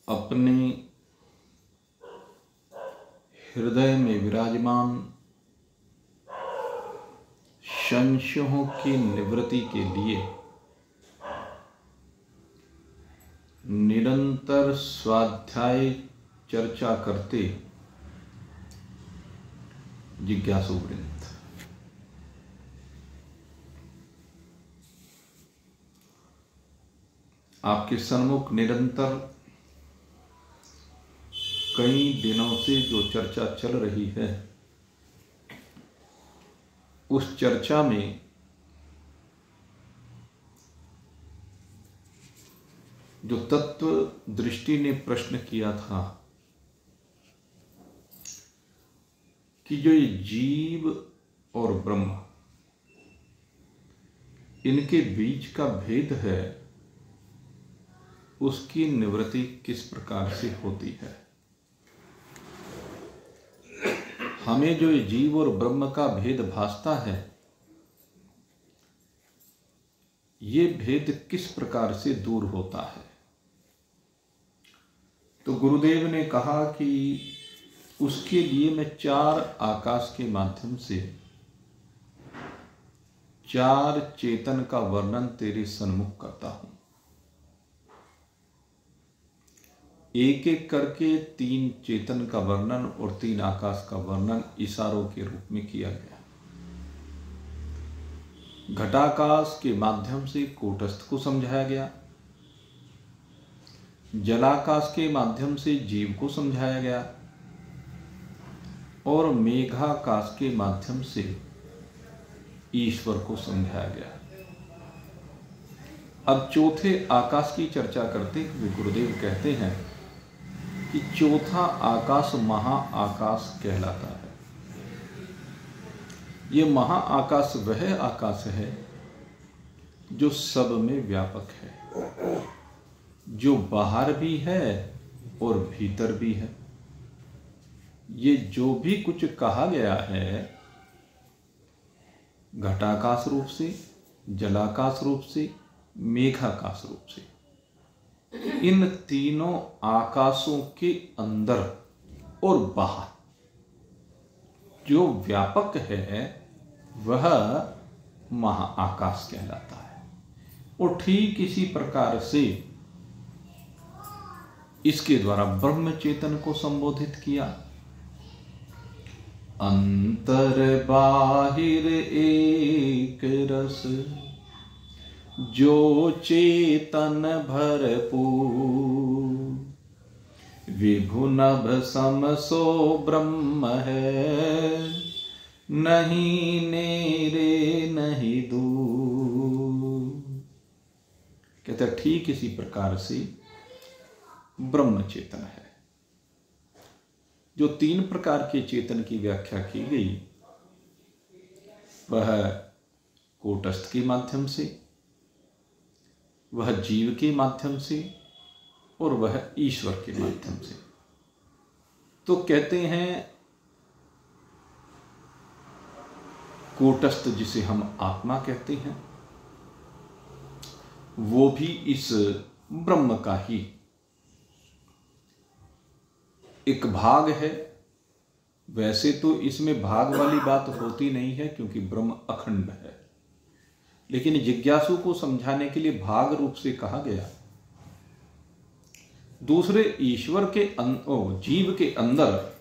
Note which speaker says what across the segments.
Speaker 1: अपने हृदय में विराजमान संशयों की निवृत्ति के लिए निरंतर स्वाध्याय चर्चा करते जिज्ञासु वृंद, आपके सन्मुख निरंतर कई दिनों से जो चर्चा चल रही है, उस चर्चा में जो तत्व दृष्टि ने प्रश्न किया था कि जो ये जीव और ब्रह्म, इनके बीच का भेद है, उसकी निवृत्ति किस प्रकार से होती है। हमें जो ये जीव और ब्रह्म का भेद भासता है, ये भेद किस प्रकार से दूर होता है। तो गुरुदेव ने कहा कि उसके लिए मैं 4 आकाश के माध्यम से 4 चेतन का वर्णन तेरे सन्मुख करता हूं। एक एक करके 3 चेतन का वर्णन और 3 आकाश का वर्णन इशारों के रूप में किया गया। घटाकाश के माध्यम से कूटस्थ को समझाया गया, जलाकाश के माध्यम से जीव को समझाया गया और मेघाकाश के माध्यम से ईश्वर को समझाया गया। अब चौथे आकाश की चर्चा करते हुए गुरुदेव कहते हैं कि चौथा आकाश महाआकाश कहलाता है। ये महाआकाश वह आकाश है जो सब में व्यापक है, जो बाहर भी है और भीतर भी है। ये जो भी कुछ कहा गया है, घटाकाश रूप से, जलाकाश रूप से, मेघाकाश रूप से, इन तीनों आकाशों के अंदर और बाहर जो व्यापक है वह महाआकाश कहलाता है। और ठीक इसी प्रकार से इसके द्वारा ब्रह्म चेतन को संबोधित किया। अंतर बाहिर एक रस, जो चेतन भरपूर, विभु नभ सम सो ब्रह्म है, नहीं नेरे नहीं दूर। कहते ठीक इसी प्रकार से ब्रह्म चेतन है। जो 3 प्रकार के चेतन की व्याख्या की गई, वह कूटस्थ के माध्यम से, वह जीव के माध्यम से और वह ईश्वर के माध्यम से। तो कहते हैं कूटस्थ जिसे हम आत्मा कहते हैं, वो भी इस ब्रह्म का ही एक भाग है। वैसे तो इसमें भाग वाली बात होती नहीं है क्योंकि ब्रह्म अखंड है, लेकिन जिज्ञासु को समझाने के लिए भाग रूप से कहा गया। दूसरे ईश्वर के जीव के अंदर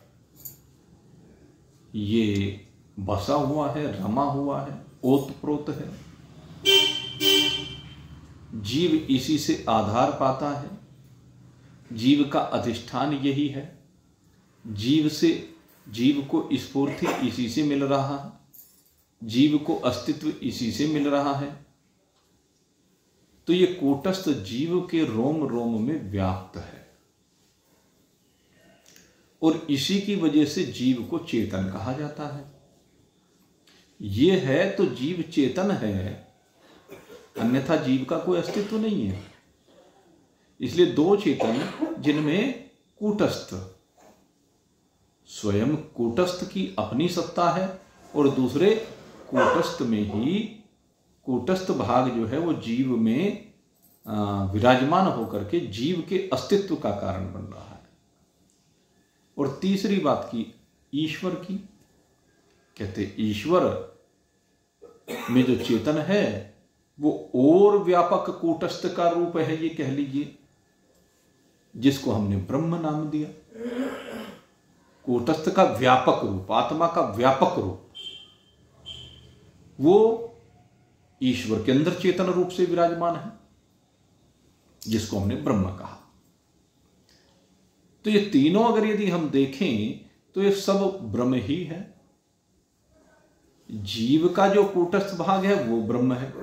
Speaker 1: ये बसा हुआ है, रमा हुआ है, ओतप्रोत है। जीव इसी से आधार पाता है, जीव का अधिष्ठान यही है, जीव को स्फूर्ति इसी से मिल रहा है, जीव को अस्तित्व इसी से मिल रहा है। तो ये कूटस्थ जीव के रोम रोम में व्याप्त है और इसी की वजह से जीव को चेतन कहा जाता है। ये है तो जीव चेतन है, अन्यथा जीव का कोई अस्तित्व नहीं है। इसलिए 2 चेतन जिनमें कूटस्थ, स्वयं कूटस्थ की अपनी सत्ता है और दूसरे कूटस्थ में ही, कूटस्थ भाग जो है वो जीव में विराजमान होकर के जीव के अस्तित्व का कारण बन रहा है। और तीसरी बात की ईश्वर की, कहते ईश्वर में जो चेतन है वो और व्यापक कूटस्थ का रूप है, ये कह लीजिए, जिसको हमने ब्रह्म नाम दिया। कूटस्थ का व्यापक रूप, आत्मा का व्यापक रूप, वो ईश्वर के अंदर चेतन रूप से विराजमान है, जिसको हमने ब्रह्म कहा। तो ये तीनों अगर यदि हम देखें तो ये सब ब्रह्म ही है। जीव का जो कूटस्थ भाग है वो ब्रह्म है,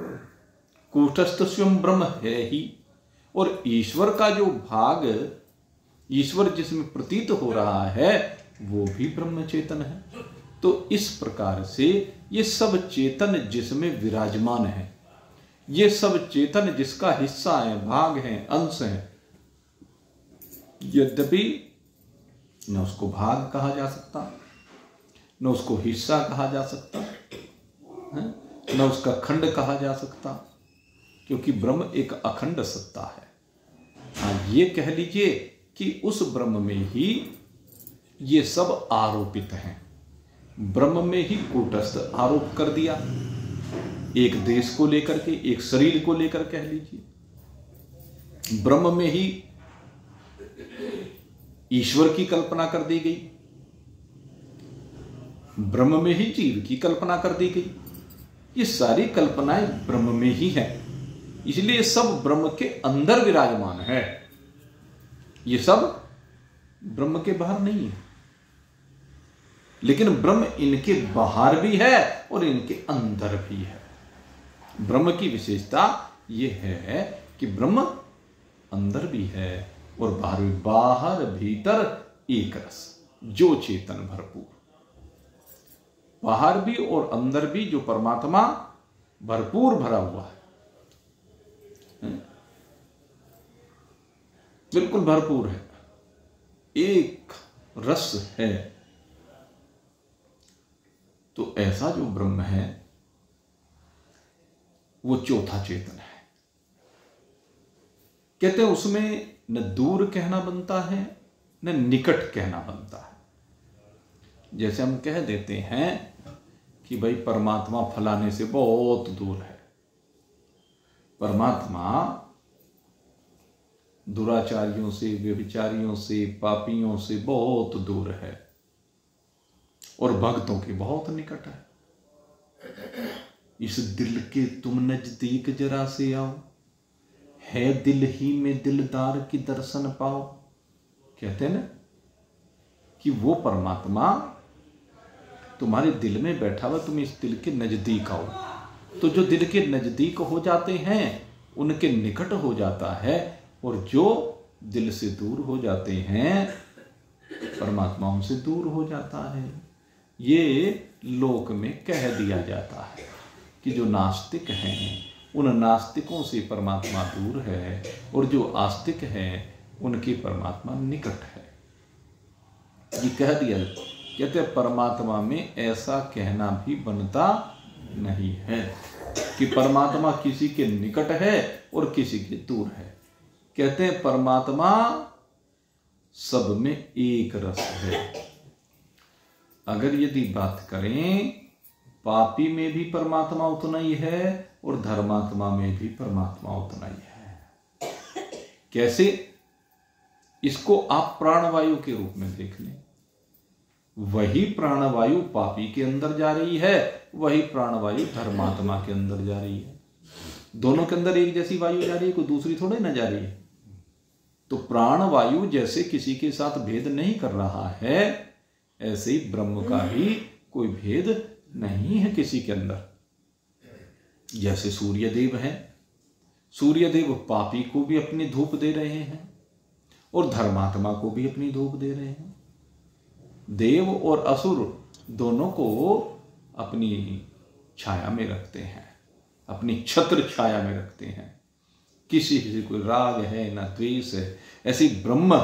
Speaker 1: कूटस्थ स्वयं ब्रह्म है ही, और ईश्वर का जो भाग, ईश्वर जिसमें प्रतीत हो रहा है, वो भी ब्रह्म चेतन है। तो इस प्रकार से ये सब चेतन जिसमें विराजमान है, ये सब चेतन जिसका हिस्सा है, भाग है, अंश है, यद्यपि न उसको भाग कहा जा सकता, न उसको हिस्सा कहा जा सकता, न उसका खंड कहा जा सकता, क्योंकि ब्रह्म एक अखंड सत्ता है। हाँ, ये कह लीजिए कि उस ब्रह्म में ही ये सब आरोपित हैं। ब्रह्म में ही कूटस्थ आरोप कर दिया, एक देश को लेकर के, एक शरीर को लेकर कह लीजिए। ब्रह्म में ही ईश्वर की कल्पना कर दी गई, ब्रह्म में ही जीव की कल्पना कर दी गई। ये सारी कल्पनाएं ब्रह्म में ही है, इसलिए सब ब्रह्म के अंदर विराजमान है। ये सब ब्रह्म के बाहर नहीं है, लेकिन ब्रह्म इनके बाहर भी है और इनके अंदर भी है। ब्रह्म की विशेषता यह है कि ब्रह्म अंदर भी है और बाहर भी, बाहर भीतर एक रस, जो चेतन भरपूर, बाहर भी और अंदर भी जो परमात्मा भरपूर भरा हुआ है, बिल्कुल भरपूर है, एक रस है। तो ऐसा जो ब्रह्म है वो चौथा चेतन है। कहते हैं उसमें न दूर कहना बनता है न निकट कहना बनता है। जैसे हम कह देते हैं कि भाई परमात्मा फलाने से बहुत दूर है, परमात्मा दुराचारियों से, व्यभिचारियों से, पापियों से बहुत दूर है और भक्तों के बहुत निकट है। इस दिल के तुम नजदीक जरा से आओ, है दिल ही में दिलदार की दर्शन पाओ। कहते हैं ना कि वो परमात्मा तुम्हारे दिल में बैठा हुआ, तुम इस दिल के नजदीक आओ। तो जो दिल के नजदीक हो जाते हैं उनके निकट हो जाता है, और जो दिल से दूर हो जाते हैं परमात्मा उनसे दूर हो जाता है। ये लोक में कह दिया जाता है कि जो नास्तिक हैं उन नास्तिकों से परमात्मा दूर है, और जो आस्तिक हैं उनकी परमात्मा निकट है। ये कह दिया। कहते परमात्मा में ऐसा कहना भी बनता नहीं है कि परमात्मा किसी के निकट है और किसी के दूर है। कहते हैं परमात्मा सब में एक रस है। अगर यदि बात करें, पापी में भी परमात्मा उतना ही है और धर्मात्मा में भी परमात्मा उतना ही है। कैसे? इसको आप प्राणवायु के रूप में देख लें। वही प्राणवायु पापी के अंदर जा रही है, वही प्राणवायु धर्मात्मा के अंदर जा रही है। दोनों के अंदर एक जैसी वायु जा रही है, कोई दूसरी थोड़ी ना जा रही है। तो प्राणवायु जैसे किसी के साथ भेद नहीं कर रहा है, ऐसे ही ब्रह्म का भी कोई भेद नहीं है किसी के अंदर। जैसे सूर्यदेव हैं, सूर्यदेव पापी को भी अपनी धूप दे रहे हैं और धर्मात्मा को भी अपनी धूप दे रहे हैं। देव और असुर दोनों को अपनी छाया में रखते हैं, अपनी छत्र छाया में रखते हैं। किसी से कोई राग है न द्वेष है। ऐसी ब्रह्म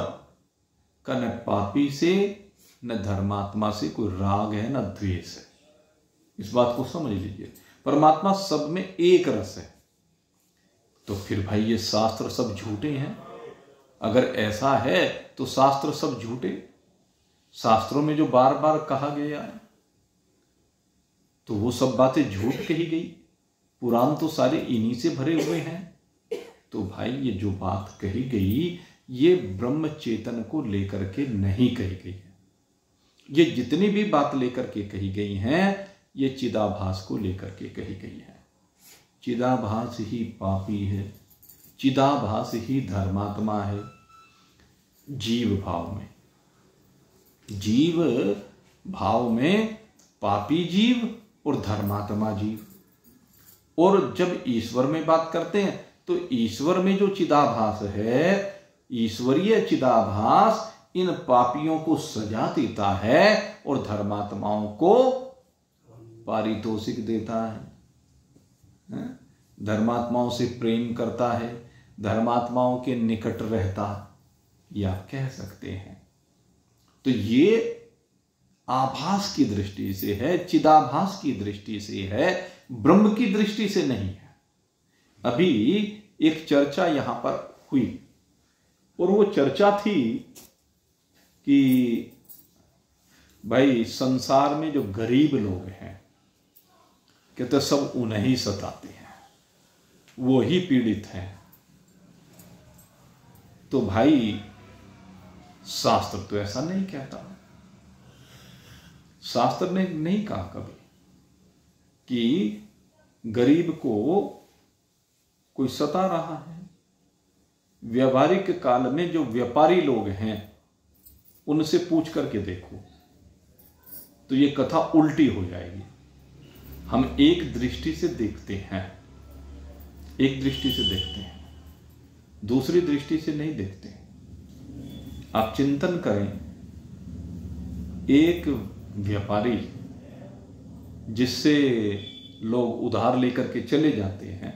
Speaker 1: का न पापी से न धर्मात्मा से कोई राग है न द्वेष है। इस बात को समझ लीजिए। परमात्मा सब में एक रस है। तो फिर भाई ये शास्त्र सब झूठे हैं। अगर ऐसा है तो शास्त्र सब झूठे, शास्त्रों में जो बार बार कहा गया है तो वो सब बातें झूठ कही गई। पुराण तो सारे इन्हीं से भरे हुए हैं। तो भाई ये जो बात कही गई ये ब्रह्म चेतन को लेकर के नहीं कही गई है। ये जितनी भी बात लेकर के कही गई हैं ये चिदाभास को लेकर के कही गई है। चिदाभास ही पापी है, चिदाभास ही धर्मात्मा है। जीव भाव में, जीव भाव में पापी जीव और धर्मात्मा जीव। और जब ईश्वर में बात करते हैं तो ईश्वर में जो चिदाभास है, ईश्वरीय चिदाभास इन पापियों को सजा देता है और धर्मात्माओं को पारितोषिक देता है, धर्मात्माओं से प्रेम करता है, धर्मात्माओं के निकट रहता, ये आप कह सकते हैं। तो ये आभास की दृष्टि से है, चिदाभास की दृष्टि से है, ब्रह्म की दृष्टि से नहीं है। अभी एक चर्चा यहां पर हुई और वो चर्चा थी कि भाई संसार में जो गरीब लोग हैं कहते सब उन्हें ही सताते हैं, वो ही पीड़ित हैं। तो भाई शास्त्र तो ऐसा नहीं कहता। शास्त्र ने नहीं कहा कभी कि गरीब को कोई सता रहा है। व्यावहारिक काल में जो व्यापारी लोग हैं उनसे पूछ करके देखो तो ये कथा उल्टी हो जाएगी। हम एक दृष्टि से देखते हैं, एक दृष्टि से देखते हैं, दूसरी दृष्टि से नहीं देखते। आप चिंतन करें, एक व्यापारी जिससे लोग उधार लेकर के चले जाते हैं,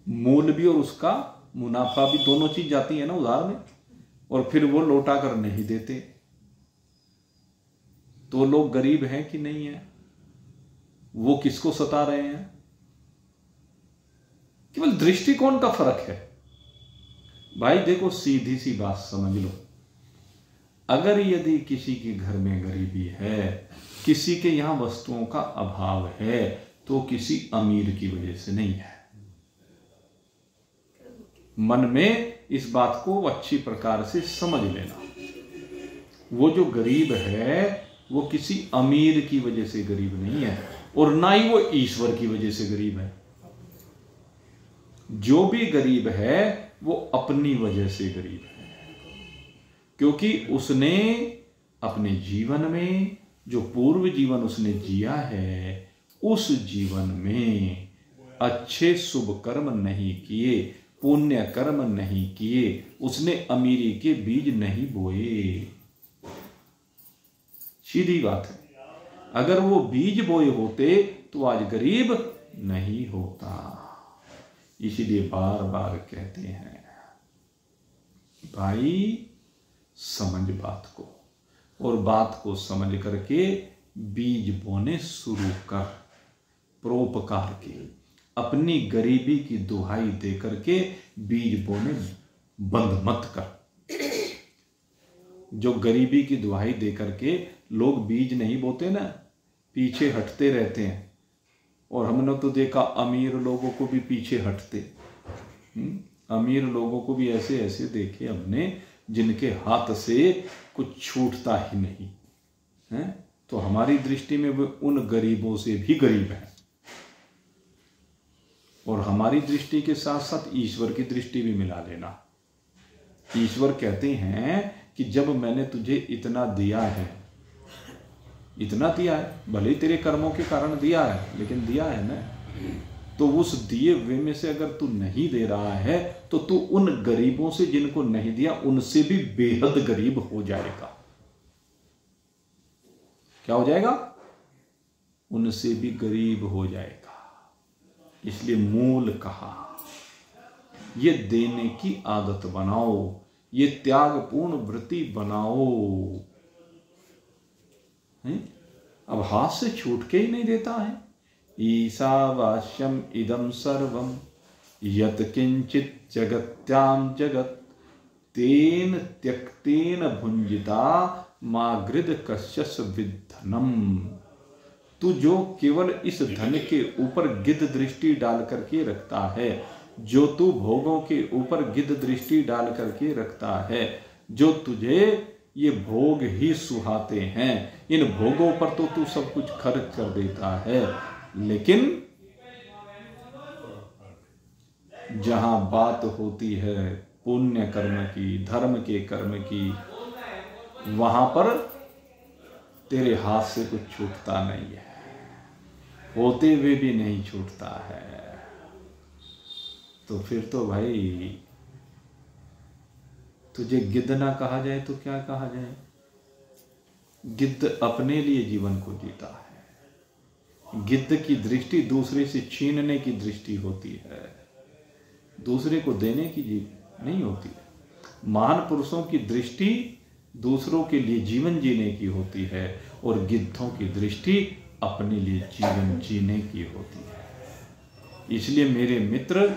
Speaker 1: मूल भी और उसका मुनाफा भी दोनों चीज जाती है ना उधार में, और फिर वो लौटा कर नहीं देते, तो लोग गरीब हैं कि नहीं है? वो किसको सता रहे हैं? केवल दृष्टिकोण का फर्क है। भाई देखो, सीधी सी बात समझ लो, अगर यदि किसी के घर में गरीबी है, किसी के यहां वस्तुओं का अभाव है, तो किसी अमीर की वजह से नहीं है। मन में इस बात को अच्छी प्रकार से समझ लेना। वो जो गरीब है वो किसी अमीर की वजह से गरीब नहीं है, और ना ही वो ईश्वर की वजह से गरीब है। जो भी गरीब है वो अपनी वजह से गरीब है, क्योंकि उसने अपने जीवन में जो पूर्व जीवन उसने जिया है, उस जीवन में अच्छे शुभ कर्म नहीं किए, पुण्य कर्म नहीं किए, उसने अमीरी के बीज नहीं बोए। सीधी बात है। अगर वो बीज बोए होते तो आज गरीब नहीं होता। इसीलिए बार बार कहते हैं भाई समझ बात को, और बात को समझ करके बीज बोने शुरू कर। परोपकार के, अपनी गरीबी की दुहाई दे करके बीज बोने बंद मत कर। जो गरीबी की दुहाई दे करके लोग बीज नहीं बोते ना, पीछे हटते रहते हैं। और हमने तो देखा अमीर लोगों को भी पीछे हटते, अमीर लोगों को भी ऐसे ऐसे देखे हमने जिनके हाथ से कुछ छूटता ही नहीं है। तो हमारी दृष्टि में वो उन गरीबों से भी गरीब है, और हमारी दृष्टि के साथ साथ ईश्वर की दृष्टि भी मिला लेना। ईश्वर कहते हैं कि जब मैंने तुझे इतना दिया है, इतना दिया है, भले ही तेरे कर्मों के कारण दिया है, लेकिन दिया है ना, तो उस दिए हुए में से अगर तू नहीं दे रहा है तो तू उन गरीबों से जिनको नहीं दिया उनसे भी बेहद गरीब हो जाएगा। क्या हो जाएगा? उनसे भी गरीब हो जाएगा। इसलिए मूल कहा, ये देने की आदत बनाओ, ये त्यागपूर्ण वृत्ति बनाओ। अब हाथ से छूट के ही नहीं देता है। ईशावास्यम इदम सर्वम यत किंचित जगत्याम जगत तेन त्यक्तेन भुंजिता मागृद कश्यस विद्धनम। तू जो केवल इस धन के ऊपर गिद्ध दृष्टि डाल करके रखता है, जो तू भोगों के ऊपर गिद्ध दृष्टि डाल करके रखता है, जो तुझे ये भोग ही सुहाते हैं, इन भोगों पर तो तू सब कुछ खर्च कर देता है, लेकिन जहां बात होती है पुण्य कर्म की, धर्म के कर्म की, वहां पर तेरे हाथ से कुछ छूटता नहीं है, होते हुए भी नहीं छूटता है। तो फिर तो भाई तुझे गिद्ध ना कहा जाए तो क्या कहा जाए? गिद्ध अपने लिए जीवन को जीता है। गिद्ध की दृष्टि दूसरे से छीनने की दृष्टि होती है, दूसरे को देने की नहीं होती है। महान पुरुषों की दृष्टि दूसरों के लिए जीवन जीने की होती है और गिद्धों की दृष्टि अपने लिए जीवन जीने की होती है। इसलिए मेरे मित्र,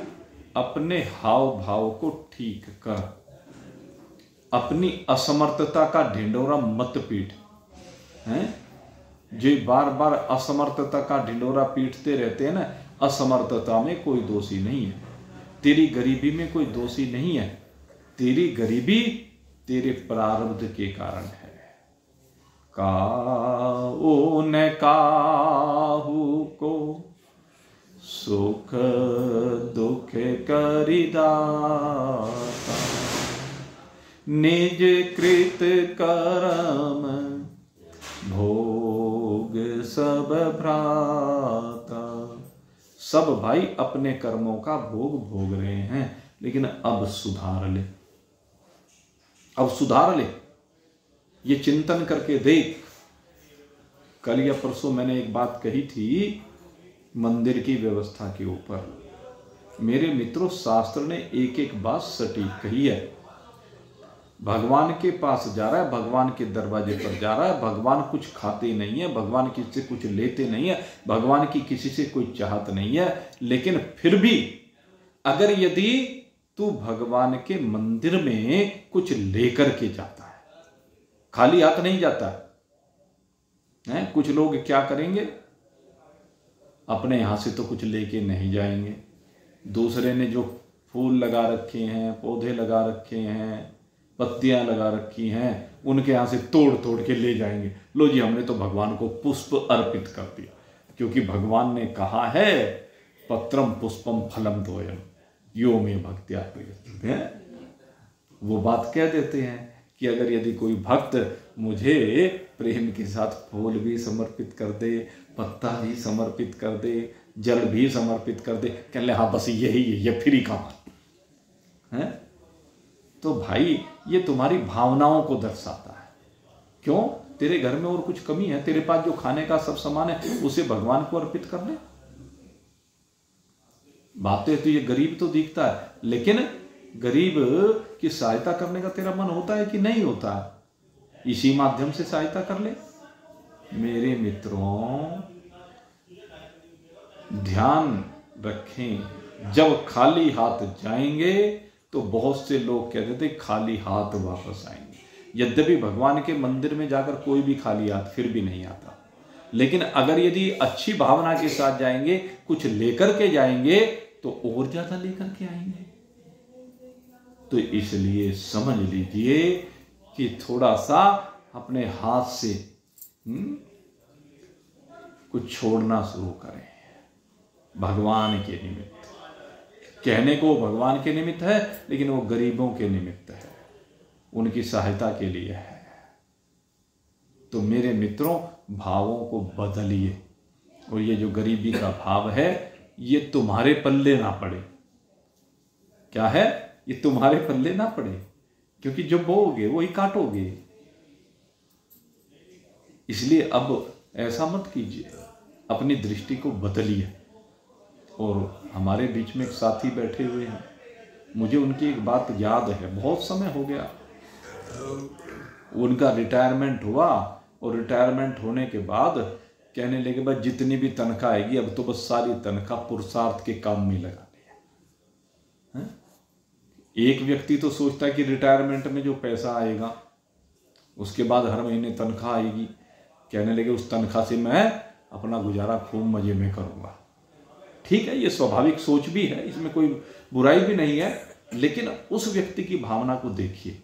Speaker 1: अपने हाव भाव को ठीक कर, अपनी असमर्थता का ढिंडोरा मत पीट। हैं जो बार बार असमर्थता का ढिंडोरा पीटते रहते हैं ना, असमर्थता में कोई दोषी नहीं है, तेरी गरीबी में कोई दोषी नहीं है, तेरी गरीबी तेरे प्रारब्ध के कारण है। काऊ न काहू को सुख दुख करिदाता, निज कृत कर्म भोग सब भ्राता। सब भाई अपने कर्मों का भोग भोग रहे हैं, लेकिन अब सुधार ले, अब सुधार ले, ये चिंतन करके देख। कल या परसों मैंने एक बात कही थी मंदिर की व्यवस्था के ऊपर। मेरे मित्रों, शास्त्र ने एक एक बात सटीक कही है। भगवान के पास जा रहा है, भगवान के दरवाजे पर जा रहा है, भगवान कुछ खाते नहीं है, भगवान किसी से कुछ लेते नहीं है, भगवान की किसी से कोई चाहत नहीं है, लेकिन फिर भी अगर यदि तू भगवान के मंदिर में कुछ लेकर के जाता है, खाली हाथ नहीं जाता है। कुछ लोग क्या करेंगे, अपने यहां से तो कुछ लेके नहीं जाएंगे, दूसरे ने जो फूल लगा रखे हैं, पौधे लगा रखे हैं, पत्तियां लगा रखी हैं, उनके यहां से तोड़ तोड़ के ले जाएंगे। लो जी, हमने तो भगवान को पुष्प अर्पित कर दिया, क्योंकि भगवान ने कहा है पत्रम पुष्पम फलम तोयम यो में भक्त्या प्रिय। वो बात कह देते हैं कि अगर यदि कोई भक्त मुझे प्रेम के साथ फूल भी समर्पित कर दे, पत्ता भी समर्पित कर दे, जल भी समर्पित कर दे, कह ले हाँ बस यही है, ये फ्री का है। तो भाई ये तुम्हारी भावनाओं को दर्शाता है। क्यों? तेरे घर में और कुछ कमी है? तेरे पास जो खाने का सब सामान है उसे भगवान को अर्पित कर ले। बातें तो ये गरीब तो दिखता है, लेकिन गरीब की सहायता करने का तेरा मन होता है कि नहीं होता? इसी माध्यम से सहायता कर ले। मेरे मित्रों, ध्यान रखें, जब खाली हाथ जाएंगे तो बहुत से लोग कहते थे खाली हाथ वापस आएंगे। यद्यपि भगवान के मंदिर में जाकर कोई भी खाली हाथ फिर भी नहीं आता, लेकिन अगर यदि अच्छी भावना के साथ जाएंगे, कुछ लेकर के जाएंगे, तो और ज्यादा लेकर के आएंगे। तो इसलिए समझ लीजिए कि थोड़ा सा अपने हाथ से कुछ छोड़ना शुरू करें भगवान के निमित्त। कहने को भगवान के निमित्त है, लेकिन वो गरीबों के निमित्त है, उनकी सहायता के लिए है। तो मेरे मित्रों, भावों को बदलिए, और ये जो गरीबी का भाव है ये तुम्हारे पल्ले ना पड़े। क्या है? ये तुम्हारे पल्ले ना पड़े, क्योंकि जो बोओगे वो ही काटोगे। इसलिए अब ऐसा मत कीजिए, अपनी दृष्टि को बदलिए। और हमारे बीच में एक साथी बैठे हुए हैं, मुझे उनकी एक बात याद है, बहुत समय हो गया, उनका रिटायरमेंट हुआ, और रिटायरमेंट होने के बाद कहने लगे बस जितनी भी तनख्वाह आएगी अब तो बस सारी तनख्वाह पुरुषार्थ के काम में लगानी है। एक व्यक्ति तो सोचता है कि रिटायरमेंट में जो पैसा आएगा उसके बाद हर महीने तनख्वाह आएगी, कहने लगे उस तनख्वाह से मैं अपना गुजारा खूब मजे में करूंगा। ठीक है, ये स्वाभाविक सोच भी है, इसमें कोई बुराई भी नहीं है, लेकिन उस व्यक्ति की भावना को देखिए।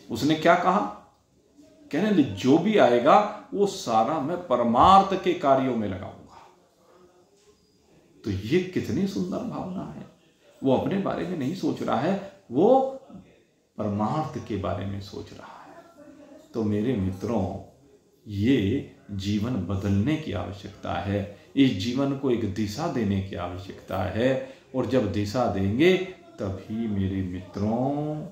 Speaker 1: उसने क्या कहा, कहने लगे जो भी आएगा वो सारा मैं परमार्थ के कार्यों में लगाऊंगा। तो ये कितनी सुंदर भावना है। वो अपने बारे में नहीं सोच रहा है, वो परमार्थ के बारे में सोच रहा है। तो मेरे मित्रों, ये जीवन बदलने की आवश्यकता है, इस जीवन को एक दिशा देने की आवश्यकता है। और जब दिशा देंगे तभी मेरे मित्रों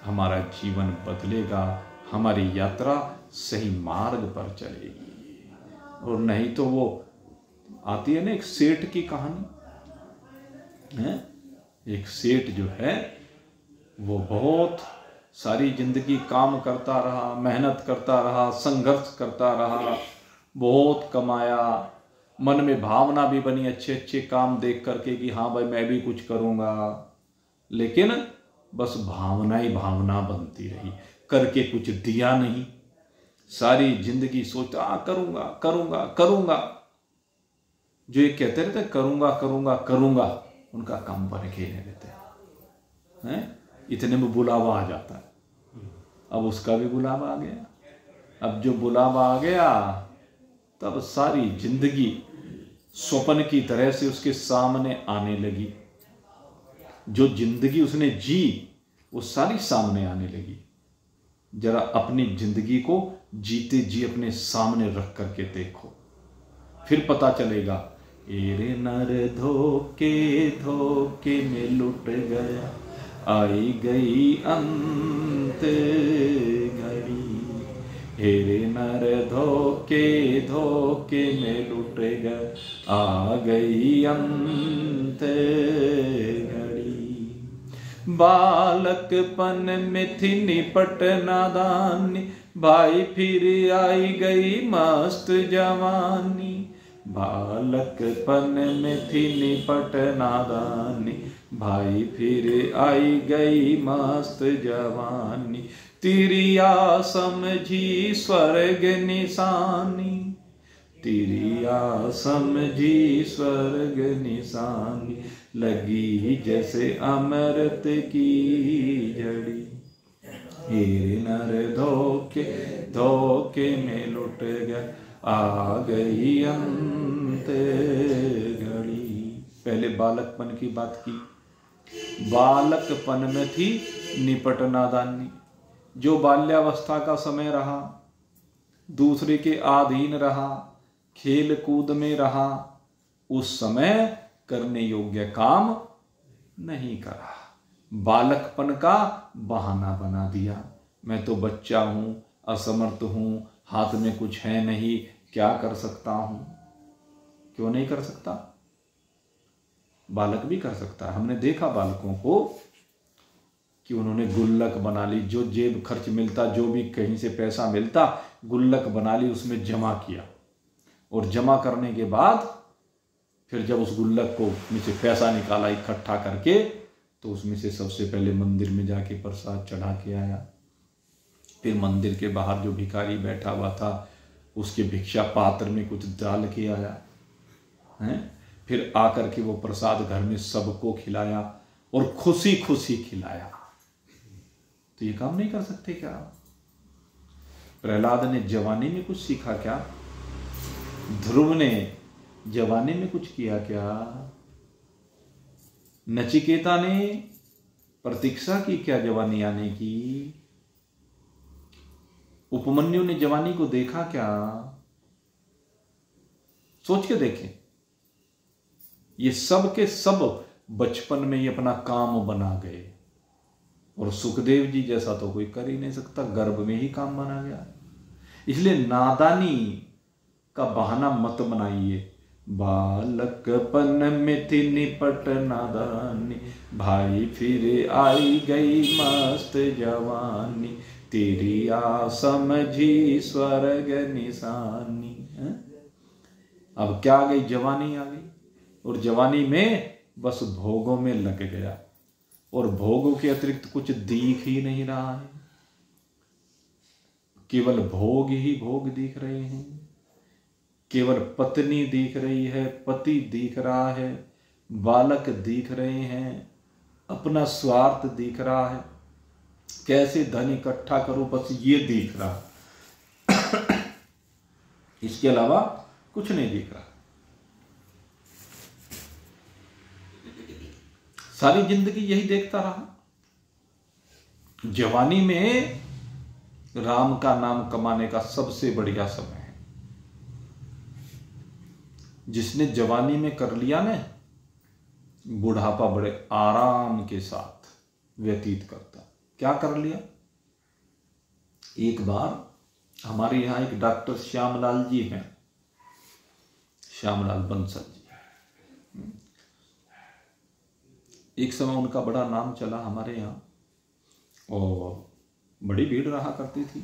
Speaker 1: हमारा जीवन बदलेगा, हमारी यात्रा सही मार्ग पर चलेगी। और नहीं तो वो आती है ना एक सेठ की कहानी है। एक सेठ जो है वो बहुत सारी जिंदगी काम करता रहा, मेहनत करता रहा, संघर्ष करता रहा, बहुत कमाया, मन में भावना भी बनी अच्छे अच्छे काम देख करके कि हाँ भाई मैं भी कुछ करूंगा, लेकिन बस भावना ही भावना बनती रही, करके कुछ दिया नहीं। सारी जिंदगी सोचता करूंगा करूंगा करूंगा, जो ये कहते रहते करूंगा करूंगा करूंगा, उनका काम बन के नहीं रहते हैं। इतने में बुलावा आ जाता है, अब उसका भी बुलावा आ गया। अब जो बुलावा आ गया तब सारी जिंदगी स्वप्न की तरह से उसके सामने आने लगी। जो जिंदगी उसने जी वो सारी सामने आने लगी। जरा अपनी जिंदगी को जीते जी अपने सामने रख करके देखो, फिर पता चलेगा। एरे नर धोखे धोखे में लुट गया, आई गई अंत घड़ी। हेरे नर धोखे धोखे में लुट गया, आ गई अंत घड़ी। बालकपन में थी निपट नादानी, भाई फिर आई गई मस्त जवानी। बालकपन में थी निपट नादानी, भाई फिर आई गई मस्त जवानी। तिरिया समझी स्वर्ग निशानी, तिरिया समझी स्वर्ग निशानी। लगी जैसे अमृत की झड़ी, हेरे नर धोखे धोखे में लुट गया, आ गई अंत घड़ी। पहले बालकपन की बात की। बालकपन में थी निपट नादानी, जो बाल्यावस्था का समय रहा, दूसरे के अधीन रहा, खेल कूद में रहा, उस समय करने योग्य काम नहीं करा। बालकपन का बहाना बना दिया, मैं तो बच्चा हूं, असमर्थ हूं, हाथ में कुछ है नहीं, क्या कर सकता हूं। क्यों नहीं कर सकता? बालक भी कर सकता है। हमने देखा बालकों को कि उन्होंने गुल्लक बना ली, जो जेब खर्च मिलता, जो भी कहीं से पैसा मिलता, गुल्लक बना ली, उसमें जमा किया। और जमा करने के बाद फिर जब उस गुल्लक को में से पैसा निकाला इकट्ठा करके, तो उसमें से सबसे पहले मंदिर में जाके प्रसाद चढ़ा के आया। फिर मंदिर के बाहर जो भिखारी बैठा हुआ था उसके भिक्षा पात्र में कुछ डाल के आया है। फिर आकर के वो प्रसाद घर में सबको खिलाया और खुशी खुशी खिलाया। तो ये काम नहीं कर सकते क्या? प्रहलाद ने जवानी में कुछ सीखा क्या? ध्रुव ने जवानी में कुछ किया क्या? नचिकेता ने प्रतीक्षा की क्या जवानी आने की? उपमन्यु ने जवानी को देखा क्या? सोच के देखें। ये सब के सब बचपन में ही अपना काम बना गए, और सुखदेव जी जैसा तो कोई कर ही नहीं सकता, गर्भ में ही काम बना गया। इसलिए नादानी का बहाना मत बनाइए। बालकपन में थी निपट नादानी, भाई फिर आई गई मस्त जवानी। तेरी आ समझी स्वर्ग निशानी। अब क्या आ गई? जवानी आ गई, और जवानी में बस भोगों में लग गया। और भोगों के अतिरिक्त कुछ दिख ही नहीं रहा है, केवल भोग ही भोग दिख रहे हैं, केवल पत्नी दिख रही है, पति दिख रहा है, बालक दिख रहे हैं, अपना स्वार्थ दिख रहा है, कैसे धन इकट्ठा करो, बस ये दिख रहा, इसके अलावा कुछ नहीं दिख रहा। सारी जिंदगी यही देखता रहा। जवानी में राम का नाम कमाने का सबसे बढ़िया समय है। जिसने जवानी में कर लिया ना, बुढ़ापा बड़े आराम के साथ व्यतीत करता। क्या कर लिया? एक बार हमारे यहां एक डॉक्टर श्यामलाल जी हैं, श्यामलाल बंसल जी। एक समय उनका बड़ा नाम चला हमारे यहाँ और बड़ी भीड़ रहा करती थी।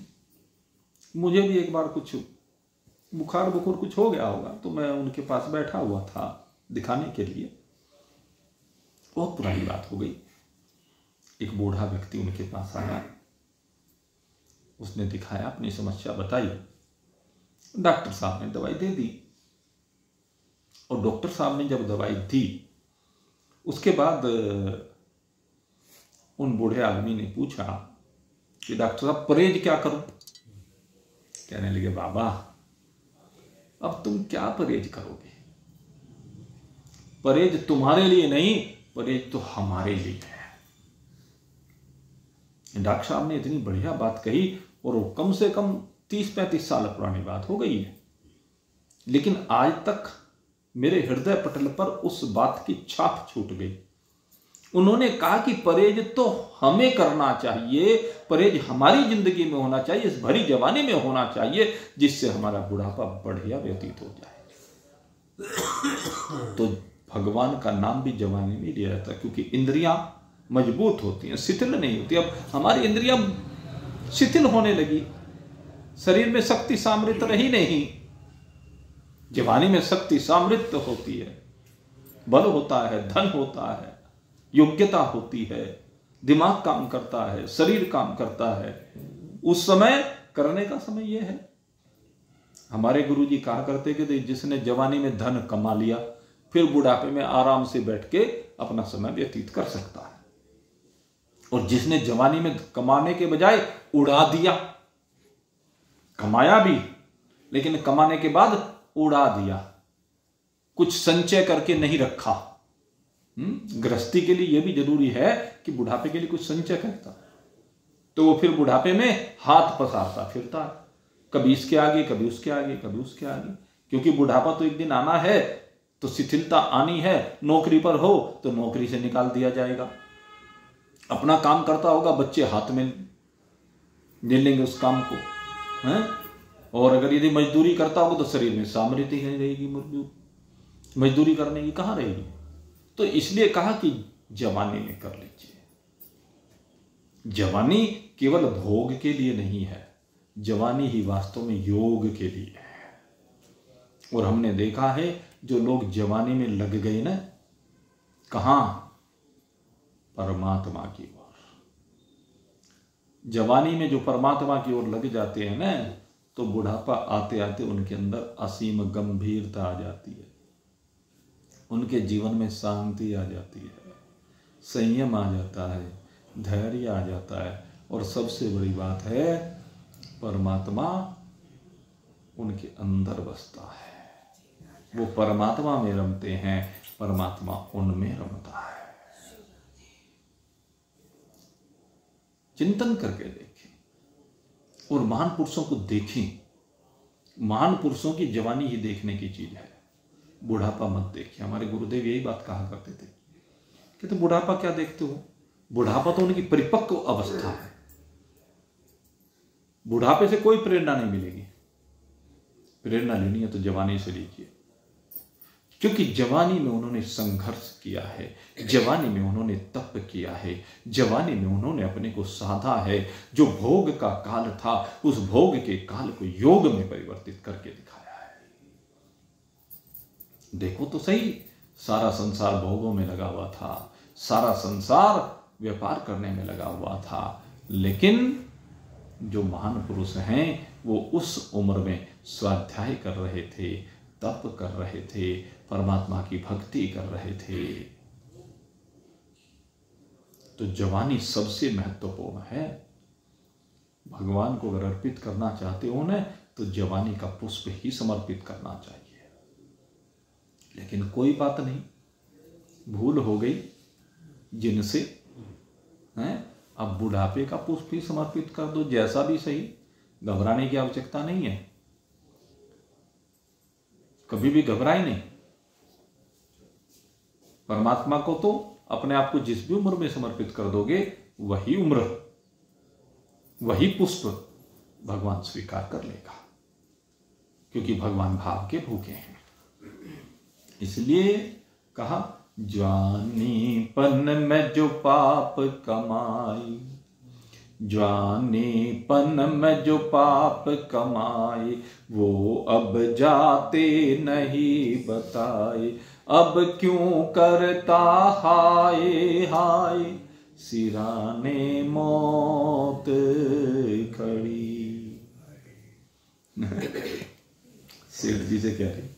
Speaker 1: मुझे भी एक बार कुछ बुखार कुछ हो गया होगा, तो मैं उनके पास बैठा हुआ था दिखाने के लिए। बहुत पुरानी बात हो गई। एक बूढ़ा व्यक्ति उनके पास आया, उसने दिखाया, अपनी समस्या बताई। डॉक्टर साहब ने दवाई दे दी और डॉक्टर साहब ने जब दवाई दी, उसके बाद उन बूढ़े आदमी ने पूछा कि डॉक्टर साहब परहेज क्या करूं? कहने लगे, बाबा अब तुम क्या परहेज करोगे? परहेज तुम्हारे लिए नहीं, परहेज तो हमारे लिए है। डॉक्टर साहब ने इतनी बढ़िया बात कही और वो कम से कम 30-35 साल पुरानी बात हो गई है, लेकिन आज तक मेरे हृदय पटल पर उस बात की छाप छूट गई। उन्होंने कहा कि परहेज तो हमें करना चाहिए, परहेज हमारी जिंदगी में होना चाहिए, इस भरी जवानी में होना चाहिए, जिससे हमारा बुढ़ापा बढ़िया व्यतीत हो जाए। तो भगवान का नाम भी जवानी में लिया जाता है, क्योंकि इंद्रियां मजबूत होती हैं, शिथिल नहीं होती। अब हमारी इंद्रियां शिथिल होने लगी, शरीर में शक्ति सामर्थ्य रही नहीं। जवानी में शक्ति सामर्थ्य होती है, बल होता है, धन होता है, योग्यता होती है, दिमाग काम करता है, शरीर काम करता है। उस समय करने का समय यह है। हमारे गुरुजी कहा करते कि जिसने जवानी में धन कमा लिया, फिर बुढ़ापे में आराम से बैठ के अपना समय व्यतीत कर सकता है। और जिसने जवानी में कमाने के बजाय उड़ा दिया, कमाया भी लेकिन कमाने के बाद उड़ा दिया, कुछ संचय करके नहीं रखा। गृहस्थी के लिए यह भी जरूरी है कि बुढ़ापे के लिए कुछ संचय करता, तो वो फिर बुढ़ापे में हाथ पसारता फिरता है, कभी इसके आगे, कभी उसके आगे, कभी उसके आगे। क्योंकि बुढ़ापा तो एक दिन आना है, तो शिथिलता आनी है। नौकरी पर हो तो नौकरी से निकाल दिया जाएगा, अपना काम करता होगा, बच्चे हाथ में ले लेंगे उस काम को, हैं? और अगर यदि मजदूरी करता होगा तो शरीर में सामर्थ्य नहीं रहेगी, मजदूरी करने की कहां रहेगी। तो इसलिए कहा कि जवानी में कर लीजिए। जवानी केवल भोग के लिए नहीं है, जवानी ही वास्तव में योग के लिए है। और हमने देखा है जो लोग जवानी में लग गए ना, कहां? परमात्मा की ओर। जवानी में जो परमात्मा की ओर लग जाते हैं ना, तो बुढ़ापा आते आते उनके अंदर असीम गंभीरता आ जाती है, उनके जीवन में शांति आ जाती है, संयम आ जाता है, धैर्य आ जाता है, और सबसे बड़ी बात है परमात्मा उनके अंदर बसता है। वो परमात्मा में रमते हैं, परमात्मा उनमें रमता है। चिंतन करके देखें और महान पुरुषों को देखें। महान पुरुषों की जवानी ही देखने की चीज है, बुढ़ापा मत देखिए। हमारे गुरुदेव यही बात कहा करते थे कि तो बुढ़ापा क्या देखते हो? बुढ़ापा तो उनकी परिपक्व अवस्था है। बुढ़ापे से कोई प्रेरणा नहीं मिलेगी। प्रेरणा लेनी है तो जवानी से लीजिए, क्योंकि जवानी में उन्होंने संघर्ष किया है, जवानी में उन्होंने तप किया है, जवानी में उन्होंने अपने को साधा है। जो भोग का काल था, उस भोग के काल को योग में परिवर्तित करके दिखाया है। देखो तो सही, सारा संसार भोगों में लगा हुआ था, सारा संसार व्यापार करने में लगा हुआ था। लेकिन जो महान पुरुष हैं वो उस उम्र में स्वाध्याय कर रहे थे, तप कर रहे थे, परमात्मा की भक्ति कर रहे थे। तो जवानी सबसे महत्वपूर्ण है। भगवान को अगर अर्पित करना चाहते हो उन्हें तो जवानी का पुष्प ही समर्पित करना चाहिए। लेकिन कोई बात नहीं, भूल हो गई जिनसे हैं, अब बुढ़ापे का पुष्प ही समर्पित कर दो, जैसा भी सही, घबराने की आवश्यकता नहीं है। कभी भी घबराए नहीं। परमात्मा को तो अपने आप को जिस भी उम्र में समर्पित कर दोगे वही उम्र, वही पुष्प भगवान स्वीकार कर लेगा, क्योंकि भगवान भाव के भूखे हैं। इसलिए कहा जवानीपन में जो पाप कमाई, जवानीपन में जो पाप कमाए वो अब जाते नहीं बताए। अब क्यों करता हाय हाय सिराने मौत खड़ी। सेठ जी से कह रही,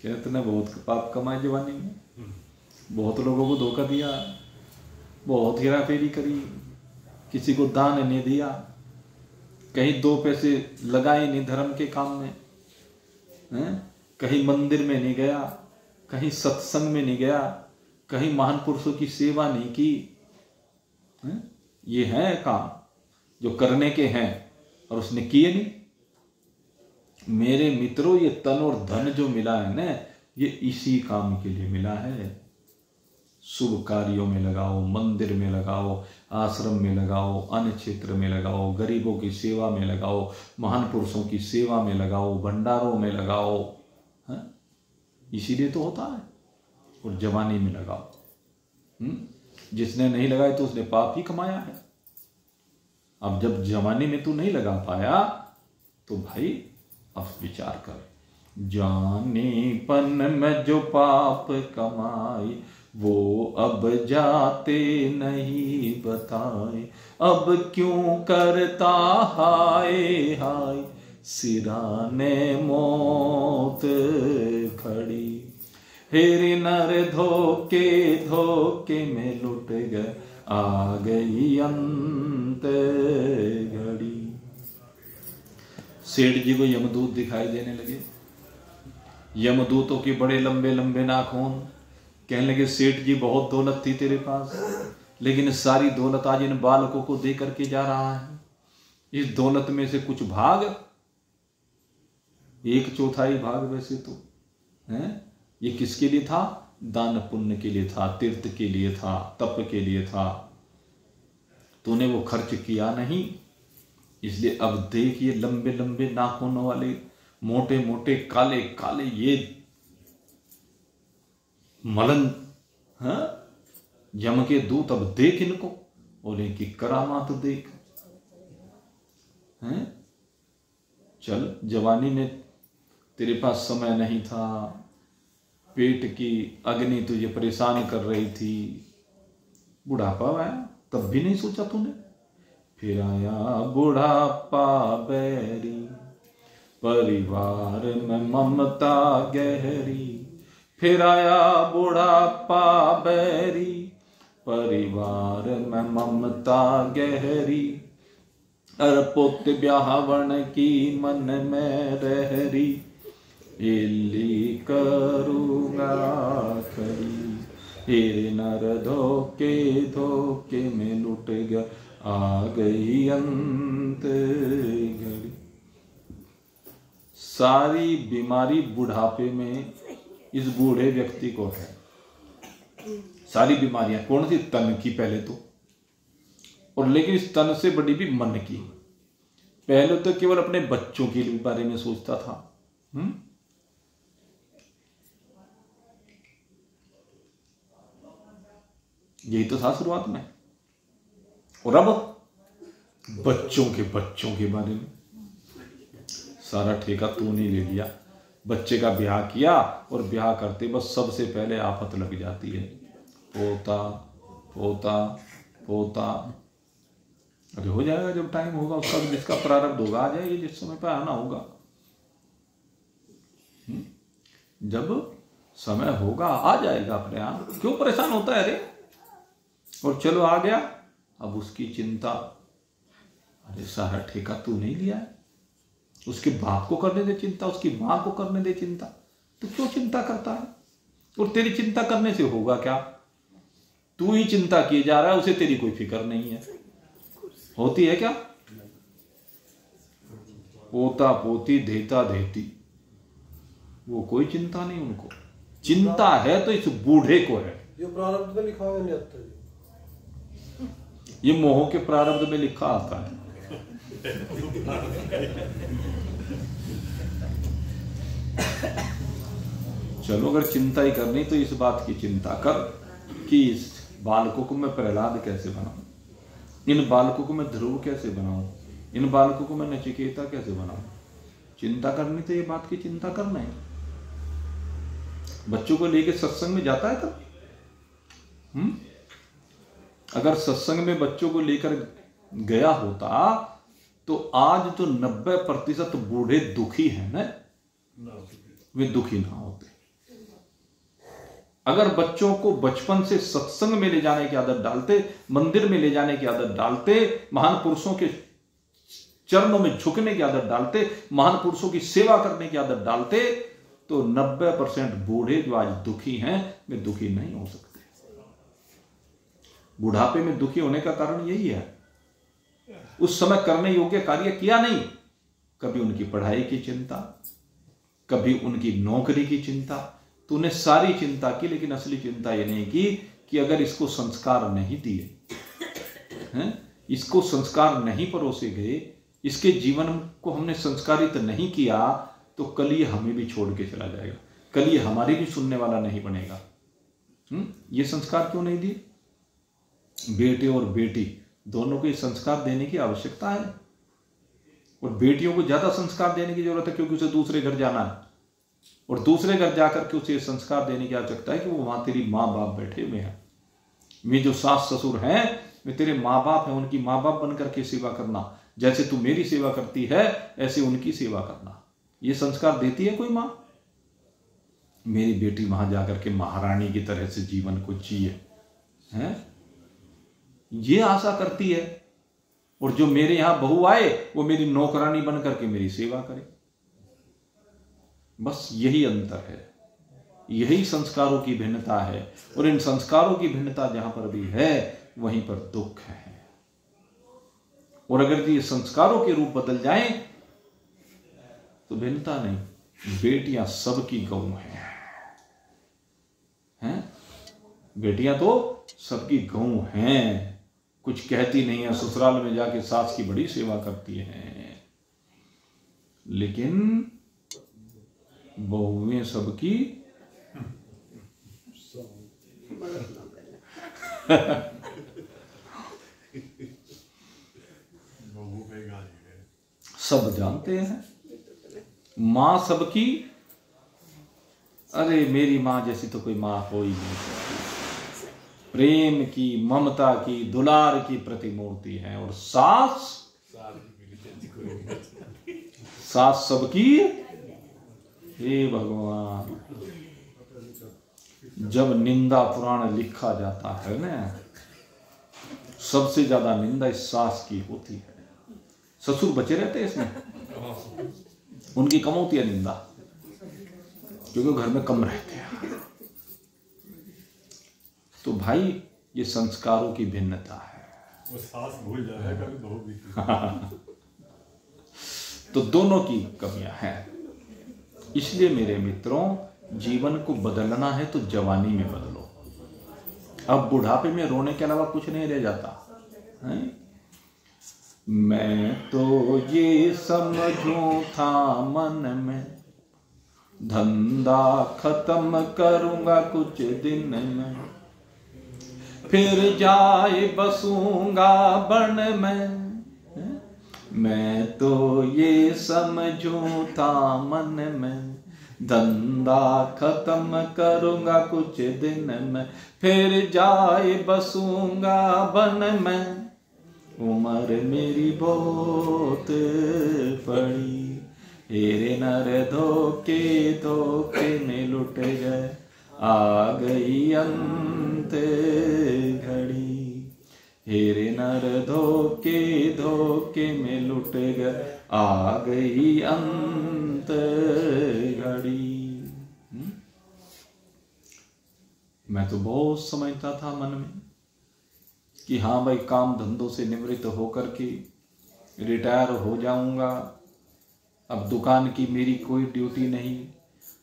Speaker 1: क्या तूने बहुत पाप कमाए जवानी में, बहुत लोगों को धोखा दिया, बहुत हेरा फेरी करी, किसी को दान नहीं दिया, कहीं 2 पैसे लगाए नहीं धर्म के काम में, कहीं मंदिर में नहीं गया, कहीं सत्संग में नहीं गया, कहीं महान पुरुषों की सेवा नहीं की। ये है काम जो करने के हैं और उसने किए नहीं। मेरे मित्रों, ये तन और धन जो मिला है ना, ये इसी काम के लिए मिला है। शुभ कार्यों में लगाओ, मंदिर में लगाओ, आश्रम में लगाओ, अन्य क्षेत्र में लगाओ, गरीबों की सेवा में लगाओ, महान पुरुषों की सेवा में लगाओ, भंडारों में लगाओ, इसीलिए तो होता है। और जवानी में लगाओ। जिसने नहीं लगाए तो उसने पाप ही कमाया है। अब जब जवानी में तू नहीं लगा पाया तो भाई अब विचार कर। जवानीपन में जो पाप कमाए वो अब जाते नहीं बताए। अब क्यों करता हाय हाय सिराने मौत खड़ी। हेरे नर धोखे धोखे में लुट गए, आ गई अंत घड़ी। सेठ जी को यमदूत दिखाई देने लगे। यमदूतों के बड़े लंबे लंबे नाखून। कहने लगे सेठ जी बहुत दौलत थी तेरे पास, लेकिन सारी दौलत आज इन बालकों को दे करके जा रहा है। इस दौलत में से कुछ भाग, 1/4 भाग वैसे तो है, ये किसके लिए था? दान पुण्य के लिए था, तीर्थ के लिए था, तप के लिए था। तूने वो खर्च किया नहीं, इसलिए अब देख ये लंबे लंबे नाखूनों वाले, मोटे मोटे काले काले ये मलन यम के दूत। अब देख इनको और इनकी करामात देख। हैं? चल, जवानी में तेरे पास समय नहीं था, पेट की अग्नि तुझे परेशान कर रही थी, बुढ़ापा आया तब भी नहीं सोचा तूने। फिर आया बुढ़ापा बैरी, परिवार में ममता गहरी। फिर आया बुढ़ापा बैरी, परिवार में ममता गहरी। अरपुत ब्याहवन की मन में रहरी, इल्ली करूंगा खरी। हेरे नर धोखे धोखे में लुट गया, आ गई अंत घड़ी। सारी बीमारी बुढ़ापे में इस बूढ़े व्यक्ति को है। सारी बीमारियां कौन सी? तन की पहले तो, और लेकिन इस तन से बड़ी भी मन की। पहले तो केवल अपने बच्चों के बारे में सोचता था। यही तो था शुरुआत में, और अब बच्चों के बारे में। सारा ठेका तूने ले लिया। बच्चे का ब्याह किया और ब्याह करते बस सबसे पहले आफत लग जाती है। पोता पोता पोता, अरे हो जाएगा जब टाइम होगा उसका, जिसका प्रारब्ध होगा आ जाएगी, जिस समय पर आना होगा। जब समय होगा आ जाएगा अपने आप, क्यों परेशान होता है? अरे और चलो आ गया, अब उसकी चिंता, अरे सारा ठेका तू नहीं लिया है, उसके बाप को करने दे चिंता, उसकी मां को करने दे चिंता, तो क्यों चिंता करता है? और तेरी चिंता करने से होगा क्या? तू ही चिंता किए जा रहा है, उसे तेरी कोई फिक्र नहीं है। होती है क्या? पोता पोती देता देती, वो कोई चिंता नहीं उनको। चिंता है तो इस बूढ़े को है।
Speaker 2: ये प्रारब्ध में लिखा हुआ नहीं आता,
Speaker 1: ये मोह के प्रारब्ध में लिखा आता है। चलो अगर चिंता ही करनी तो इस बात की चिंता कर कि इस बालकों को मैं प्रहलाद कैसे बनाऊं, इन बालकों को मैं ध्रुव कैसे बनाऊं, इन बालकों को मैं नचिकेता कैसे बनाऊं। चिंता करनी तो ये बात की चिंता करना है। बच्चों को लेके सत्संग में जाता है तब, अगर सत्संग में बच्चों को लेकर गया होता तो आज तो 90% बूढ़े दुखी हैं ना, वे दुखी ना होते। अगर बच्चों को बचपन से सत्संग में ले जाने की आदत डालते, मंदिर में ले जाने की आदत डालते, महान पुरुषों के चरणों में झुकने की आदत डालते, महान पुरुषों की सेवा करने की आदत डालते, तो 90% बूढ़े जो आज दुखी हैं वे दुखी नहीं हो सकते। बुढ़ापे में दुखी होने का कारण यही है, उस समय करने योग्य कार्य किया नहीं। कभी उनकी पढ़ाई की चिंता, कभी उनकी नौकरी की चिंता, तूने सारी चिंता की, लेकिन असली चिंता यह नहीं की कि अगर इसको संस्कार नहीं दिए हैं, इसको संस्कार नहीं परोसे गए, इसके जीवन को हमने संस्कारित नहीं किया, तो कल ये हमें भी छोड़ के चला जाएगा, कल ये हमारी भी सुनने वाला नहीं बनेगा। ये संस्कार क्यों नहीं दिए? बेटे और बेटी दोनों को ये संस्कार देने की आवश्यकता है, और बेटियों को ज्यादा संस्कार देने की जरूरत है क्योंकि उसे दूसरे घर जाना है, और दूसरे घर जाकर के उसे संस्कार देने की आवश्यकता है कि वो वहां तेरी माँ बाप बैठे हुए हैं, वे जो सास ससुर हैं वे तेरे माँ बाप हैं, उनकी माँ बाप बनकर के सेवा करना, जैसे तू मेरी सेवा करती है ऐसे उनकी सेवा करना। ये संस्कार देती है कोई माँ? मेरी बेटी वहां जाकर के महारानी की तरह से जीवन को जिए, हैं, ये आशा करती है। और जो मेरे यहां बहू आए वो मेरी नौकरानी बन करके मेरी सेवा करे। बस यही अंतर है, यही संस्कारों की भिन्नता है, और इन संस्कारों की भिन्नता जहां पर भी है वहीं पर दुख है। और अगर ये संस्कारों के रूप बदल जाएं तो भिन्नता नहीं। बेटियां सबकी गौ हैं, बेटियां तो सबकी गौ हैं, कुछ कहती नहीं है, ससुराल में जाके सास की बड़ी सेवा करती हैं, लेकिन बहुएं सबकी सब जानते हैं। मां सबकी, अरे मेरी मां जैसी तो कोई मां हो ही नहीं सकती। प्रेम की, ममता की, दुलार की प्रतिमूर्ति है। और सास सबकी, हे भगवान, जब निंदा पुराण लिखा जाता है ना, सबसे ज्यादा निंदा इस सास की होती है। ससुर बचे रहते हैं इसमें, उनकी कम होती है निंदा, क्योंकि घर में कम रहते हैं। तो भाई ये संस्कारों की भिन्नता है।
Speaker 3: वो सास भूल जाए कभी बहू भी।
Speaker 1: तो दोनों की कमियां हैं। इसलिए मेरे मित्रों, जीवन को बदलना है तो जवानी में बदलो। अब बुढ़ापे में रोने के अलावा कुछ नहीं रह जाता है? मैं तो ये समझूं था मन में, धंधा खत्म करूंगा कुछ दिन में, फिर जाए बसूंगा बन में। मैं तो ये समझूं था मन में, धंधा खत्म करूंगा कुछ दिन में, फिर जाए बसूंगा बन में। उम्र मेरी बहुत बड़ी, हेरे नर धोखे धोखे में लुट गए, आ गई अंत घड़ी। हेरे नर धोखे धोखे में लुट गए, आ गई अंत घड़ी। मैं तो बहुत समझता था मन में कि हाँ भाई, काम धंधों से निवृत्त होकर के रिटायर हो जाऊंगा। अब दुकान की मेरी कोई ड्यूटी नहीं,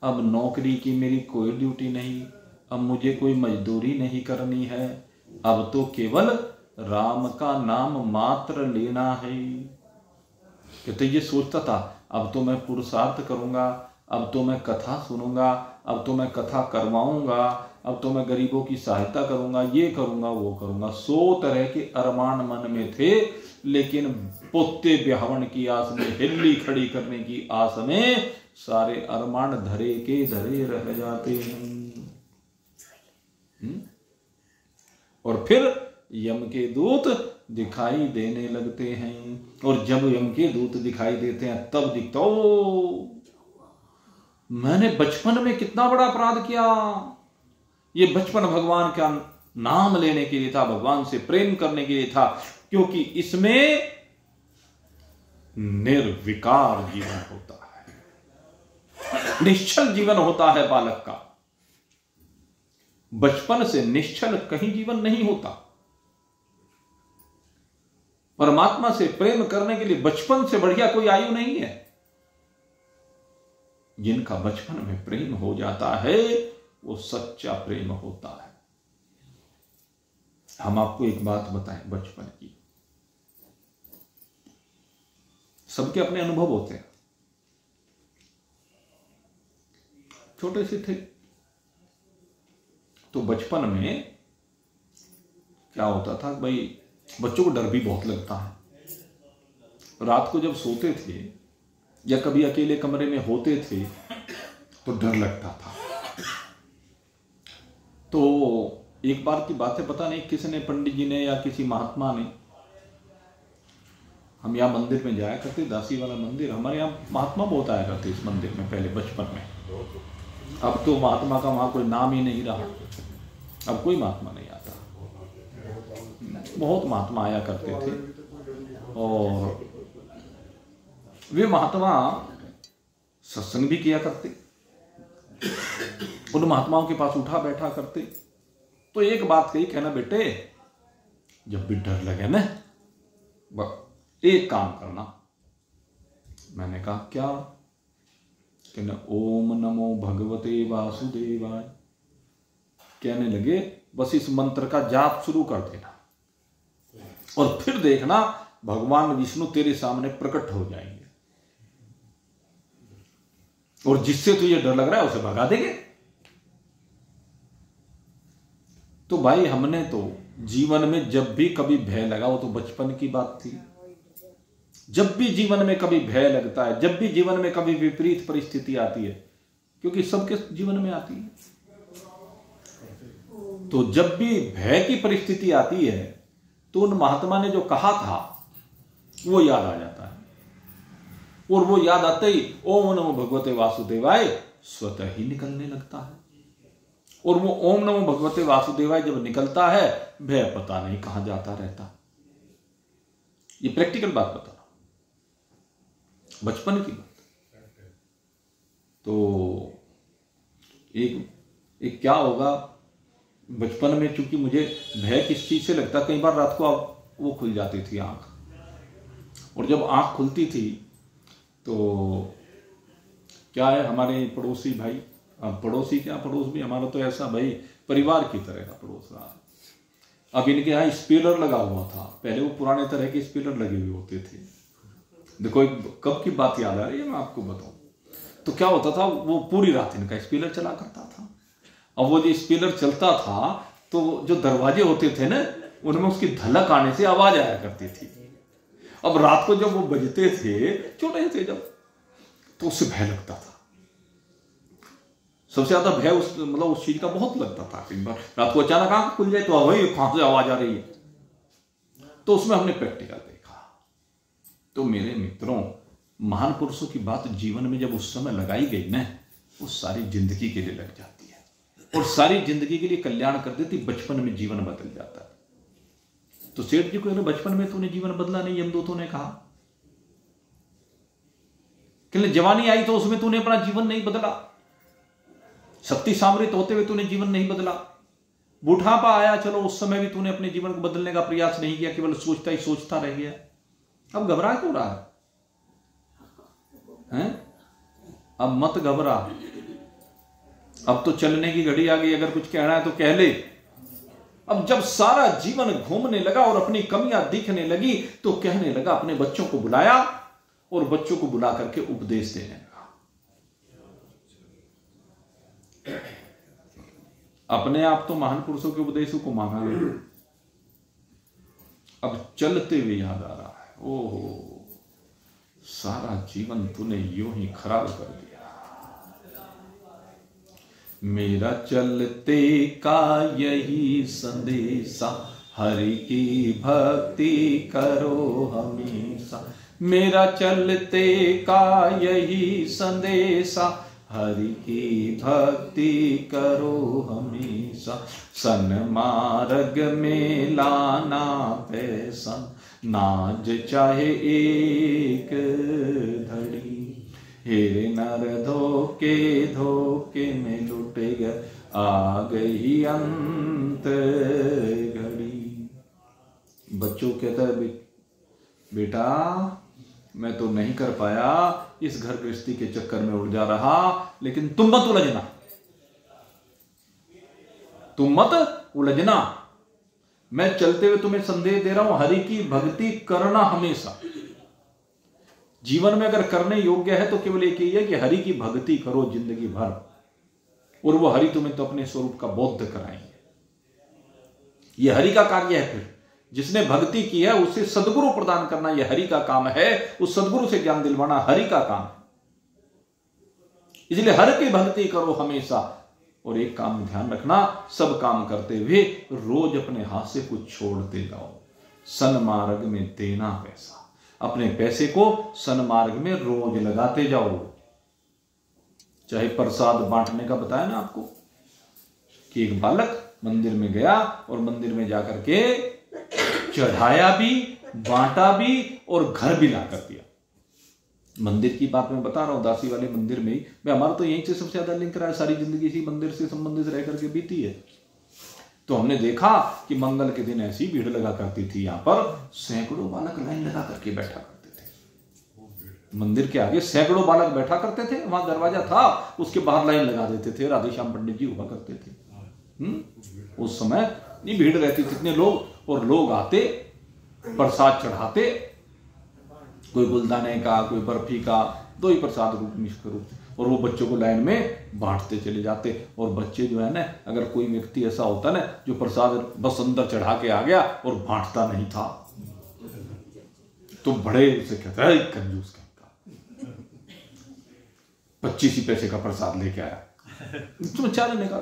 Speaker 1: अब नौकरी की मेरी कोई ड्यूटी नहीं, अब मुझे कोई मजदूरी नहीं करनी है, अब तो केवल राम का नाम मात्र लेना है। कहते ये सोचता था, अब तो मैं पुरुषार्थ करूंगा, अब तो मैं कथा सुनूंगा, अब तो मैं कथा करवाऊंगा, अब तो मैं गरीबों की सहायता करूंगा, ये करूंगा वो करूंगा। 100 तरह के अरमान मन में थे, लेकिन पोते ब्याहवन की आस में, हिल्ली खड़ी करने की आस में सारे अरमान धरे के धरे रह जाते हैं। और फिर यम के दूत दिखाई देने लगते हैं, और जब यम के दूत दिखाई देते हैं तब दिखता, ओ मैंने बचपन में कितना बड़ा अपराध किया। ये बचपन भगवान का नाम लेने के लिए था, भगवान से प्रेम करने के लिए था, क्योंकि इसमें निर्विकार जीवन होता है, निश्चल जीवन होता है बालक का। बचपन से निश्चल कहीं जीवन नहीं होता। परमात्मा से प्रेम करने के लिए बचपन से बढ़िया कोई आयु नहीं है। जिनका बचपन में प्रेम हो जाता है वो सच्चा प्रेम होता है। हम आपको एक बात बताएं बचपन की, सबके अपने अनुभव होते हैं। छोटे से थे तो बचपन में क्या होता था भाई, बच्चों को डर भी बहुत लगता है। रात को जब सोते थे या कभी अकेले कमरे में होते थे तो डर लगता था। तो एक बार की बात है, पता नहीं किसी ने, पंडित जी ने या किसी महात्मा ने, हम यहाँ मंदिर में जाया करते, दासी वाला मंदिर, हमारे यहाँ महात्मा बहुत आया करते इस मंदिर में पहले बचपन में। अब तो महात्मा का वहां कोई नाम ही नहीं रहा, अब कोई महात्मा नहीं आता। बहुत महात्मा आया करते थे और वे महात्मा सत्संग भी किया करते, उन महात्माओं के पास उठा बैठा करते। तो एक बात कही, कहना बेटे जब भी डर लगे ना एक काम करना। मैंने कहा क्या? कहना ओम नमो भगवते वासुदेवाय। कहने लगे बस इस मंत्र का जाप शुरू कर देना और फिर देखना भगवान विष्णु तेरे सामने प्रकट हो जाएंगे और जिससे तुझे डर लग रहा है उसे भगा देंगे। तो भाई हमने तो जीवन में जब भी कभी भय लगा, वो तो बचपन की बात थी, जब भी जीवन में कभी भय लगता है, जब भी जीवन में कभी विपरीत परिस्थिति आती है, क्योंकि सबके जीवन में आती है, तो जब भी भय की परिस्थिति आती है तो उन महात्मा ने जो कहा था वो याद आ जाता है और वो याद आते ही ओम नमो भगवते वासुदेवाय स्वतः ही निकलने लगता है। और वो ओम नमो भगवते वासुदेवाय जब निकलता है, भय पता नहीं कहां जाता रहता। ये प्रैक्टिकल बात बता रहा हूं, बचपन की बात। तो एक क्या होगा, बचपन में चूंकि मुझे भय किस चीज से लगता, कई बार रात को वो खुल जाती थी आंख, और जब आंख खुलती थी तो क्या है, हमारे पड़ोसी भाई, पड़ोसी क्या पड़ोस भी, हमारा तो ऐसा भाई परिवार की तरह का पड़ोस रहा। अब इनके यहाँ स्पीकर लगा हुआ था, पहले वो पुराने तरह के स्पीकर लगे हुए होते थे। देखो कब की बात याद आ रही है, मैं आपको बताऊं। तो क्या होता था, वो पूरी रात इनका स्पीकर चला करता था। अब वो जो स्पीकर चलता था तो जो दरवाजे होते थे ना, उनमें उसकी धलक आने से आवाज आया करती थी। अब रात को जब वो बजते थे, छोटे थे जब, तो उससे भय लगता था। सबसे ज्यादा भय उस चीज का बहुत लगता था। कई बार रात को अचानक आंख खुल जाए तो वही कहां से आवाज आ रही है, तो उसमें हमने प्रैक्टिकल देखा। तो मेरे मित्रों, महान पुरुषों की बात जीवन में जब उस समय लगाई गई ना, वो सारी जिंदगी के लिए लग जाती है और सारी जिंदगी के लिए कल्याण कर देती। बचपन में जीवन बदल जाता है। तो सेठ जी को बचपन में तूने जीवन बदला नहीं, यमदूतों ने कहा। जवानी आई तो उसमें तूने अपना जीवन नहीं बदला, शक्ति सामरित होते हुए तूने जीवन नहीं बदला। बुढ़ापा आया, चलो उस समय भी तूने अपने जीवन को बदलने का प्रयास नहीं किया, केवल सोचता ही सोचता रह गया। अब घबरा क्यों रहा है? अब मत घबरा, अब तो चलने की घड़ी आ गई। अगर कुछ कहना है तो कह ले। अब जब सारा जीवन घूमने लगा और अपनी कमियां दिखने लगी तो कहने लगा, अपने बच्चों को बुलाया और बच्चों को बुला करके उपदेश देने लगा। अपने आप तो महान पुरुषों के उपदेशों को मांगा नहीं, अब चलते हुए याद आ रहा है, ओहो सारा जीवन तूने यूं ही खराब कर दिया। मेरा चलते का यही संदेशा, हरि की भक्ति करो हमेशा। मेरा चलते का यही संदेशा, हरि की भक्ति करो हमेशा। सन्मार्ग में लाना पैसा, नाज चाहे एक धड़ी। हेरे नर धोखे धोखे में लुट गए, आ गई अंत घड़ी। बच्चों कहता है, बेटा मैं तो नहीं कर पाया, इस घर गृहस्थी के चक्कर में उड़ जा रहा, लेकिन तुम मत उलझना, तुम मत उलझना। मैं चलते हुए तुम्हें संदेश दे रहा हूं, हरि की भक्ति करना हमेशा। जीवन में अगर करने योग्य है तो केवल एक ही है कि हरि की भक्ति करो जिंदगी भर, और वो हरि तुम्हें तो अपने स्वरूप का बोध कराएंगे। ये हरि का कार्य है। फिर जिसने भक्ति की है उसे सद्गुरु प्रदान करना यह हरि का काम है। उस सद्गुरु से ज्ञान दिलवाना हरि का काम है। इसलिए हरि की भक्ति करो हमेशा। और एक काम ध्यान रखना, सब काम करते हुए रोज अपने हाथ से कुछ छोड़ते जाओ। सन्मार्ग में देना पैसा, अपने पैसे को सन्मार्ग में रोज लगाते जाओ। चाहे प्रसाद बांटने का बताया ना आपको, कि एक बालक मंदिर में गया और मंदिर में जाकर के चढ़ाया भी, बांटा भी और घर भी ला कर दिया। मंदिर की बात मैं बता रहा हूं, दासी वाले मंदिर में ही। मैं हमारा तो यहीं से सबसे ज्यादा लिंक रहा है, सारी जिंदगी इसी मंदिर से संबंधित रह करके बीती है। तो हमने देखा कि मंगल के दिन ऐसी भीड़ लगा करती थी, यहां पर सैकड़ों बालक लाइन लगा करके बैठा करते थे। मंदिर के आगे सैकड़ों बालक बैठा करते थे, वहां दरवाजा था, उसके बाहर लाइन लगा देते थे। राधेश्याम पंडित जी हुआ करते थे। उस समय इतनी भीड़ रहती थी, इतने लोग, और लोग आते, प्रसाद चढ़ाते, कोई गुलदाने का, कोई बर्फी का, दो ही प्रसाद रूप मिश्र रूप, और वो बच्चों को लाइन में बांटते चले जाते। और बच्चे जो है ना, अगर कोई व्यक्ति ऐसा होता ना जो प्रसाद बस अंदर चढ़ा के आ गया और बांटता नहीं था, तो बड़े उसे कहता है कंजूस का 25 पैसे का प्रसाद लेके आया, तुम 4 आने का,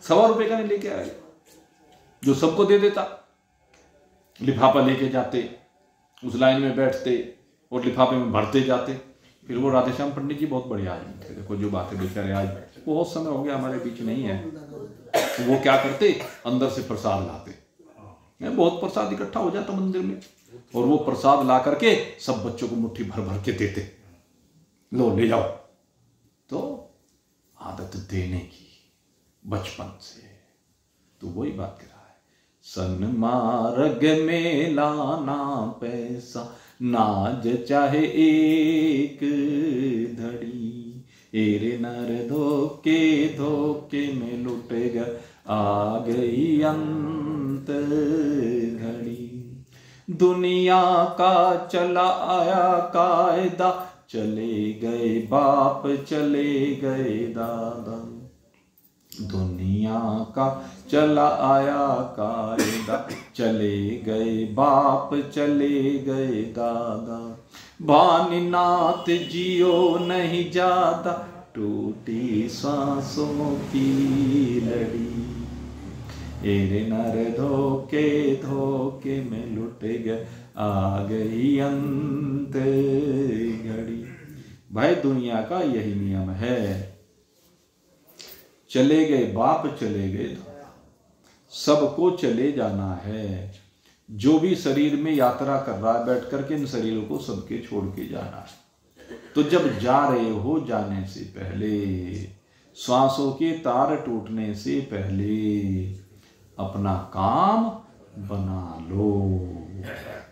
Speaker 1: 1.25 रुपए का नहीं लेके आया, जो सबको दे देता। लिफाफा लेके जाते, उस लाइन में बैठते और लिफाफे में भरते जाते। फिर वो राधेश्याम पंडित जी बहुत बढ़िया आदमी थे। देखो जो बातें बेचारे, आज बहुत समय हो गया हमारे बीच नहीं है। तो वो क्या करते, अंदर से प्रसाद लाते, बहुत प्रसाद इकट्ठा हो जाता मंदिर में, और वो प्रसाद ला करके सब बच्चों को मुट्ठी भर भर के देते, लो ले जाओ। तो आदत देने की बचपन से, तो वही बात कर रहा है। सन्मार्ग में लाना पैसा, नाज चाहे एक धड़ी। एरे नर धोखे धोखे में लुट गया, आ गई अंत घड़ी। दुनिया का चला आया कायदा, चले गए बाप चले गए दादा। दुनिया का चला आया कायदा, चले गए बाप चले गए दादा। भानीनाथ जियो नहीं जाता, टूटी सांसों की लड़ी, एरे नर धोखे धोखे में लुट गए, आ गई अंत घड़ी। भाई दुनिया का यही नियम है, चले गए बाप चले गए, सबको चले जाना है। जो भी शरीर में यात्रा कर रहा है बैठ करके, इन शरीरों को सबके छोड़ के जाना है। तो जब जा रहे हो, जाने से पहले, श्वासों के तार टूटने से पहले अपना काम बना लो।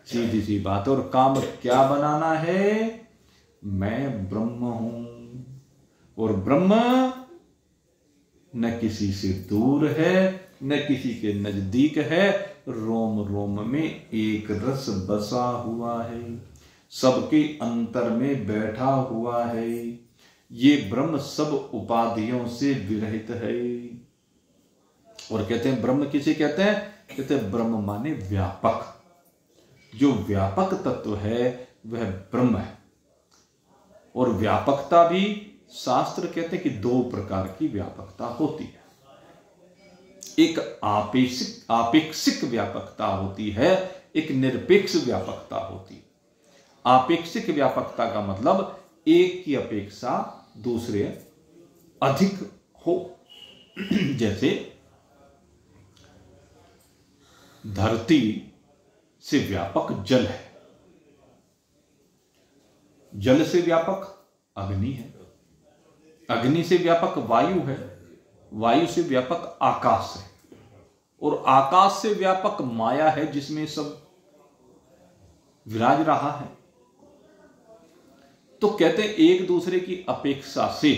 Speaker 1: सीधी सी बात। और काम क्या बनाना है? मैं ब्रह्म हूं, और ब्रह्म न किसी से दूर है न किसी के नजदीक है, रोम रोम में एक रस बसा हुआ है, सबके अंतर में बैठा हुआ है। ये ब्रह्म सब उपाधियों से विरहित है। और कहते हैं ब्रह्म किसे कहते हैं? कहते हैं ब्रह्म माने व्यापक। जो व्यापक तत्व है वह ब्रह्म है। और व्यापकता भी शास्त्र कहते हैं कि दो प्रकार की व्यापकता होती है। एक आपेक्षिक व्यापकता होती है, एक निरपेक्ष व्यापकता होती है। आपेक्षिक व्यापकता का मतलब एक की अपेक्षा दूसरे अधिक हो। जैसे धरती से व्यापक जल है, जल से व्यापक अग्नि है, अग्नि से व्यापक वायु है, वायु से व्यापक आकाश है, और आकाश से व्यापक माया है जिसमें सब विराज रहा है। तो कहते हैं एक दूसरे की अपेक्षा से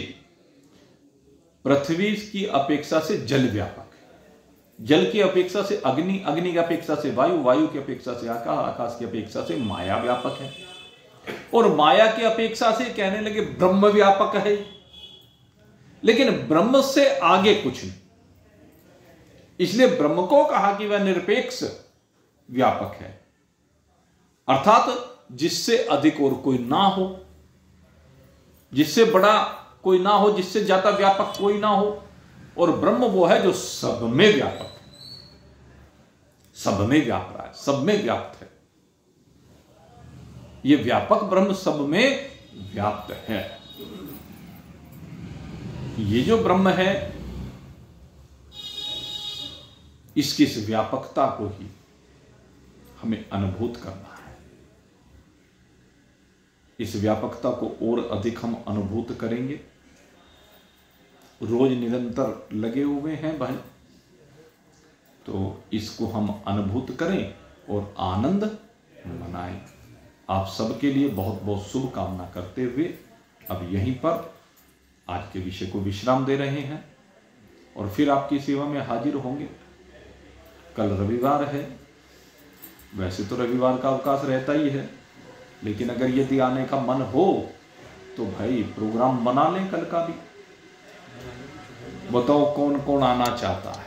Speaker 1: पृथ्वी की अपेक्षा से जल व्यापक है, जल की अपेक्षा से अग्नि, अग्नि की अपेक्षा से वायु, वायु की अपेक्षा से आकाश, आकाश की अपेक्षा से माया व्यापक है, और माया की अपेक्षा से कहने लगे ब्रह्म व्यापक है। लेकिन ब्रह्म से आगे कुछ नहीं, इसलिए ब्रह्म को कहा कि वह निरपेक्ष व्यापक है, अर्थात जिससे अधिक और कोई ना हो, जिससे बड़ा कोई ना हो, जिससे ज्यादा व्यापक कोई ना हो। और ब्रह्म वो है जो सब में व्यापक है, सब में व्याप रहा है, सब में व्याप्त है। ये व्यापक ब्रह्म सब में व्याप्त है। ये जो ब्रह्म है, इसकी इस व्यापकता को ही हमें अनुभूत करना है। इस व्यापकता को और अधिक हम अनुभूत करेंगे। रोज निरंतर लगे हुए हैं भाई, तो इसको हम अनुभूत करें और आनंद मनाएं। आप सबके लिए बहुत बहुत शुभकामना करते हुए अब यहीं पर आज के विषय को विश्राम दे रहे हैं, और फिर आपकी सेवा में हाजिर होंगे। कल रविवार है, वैसे तो रविवार का अवकाश रहता ही है, लेकिन अगर यदि आने का मन हो तो भाई प्रोग्राम बना लें कल का भी। बताओ कौन कौन आना चाहता है?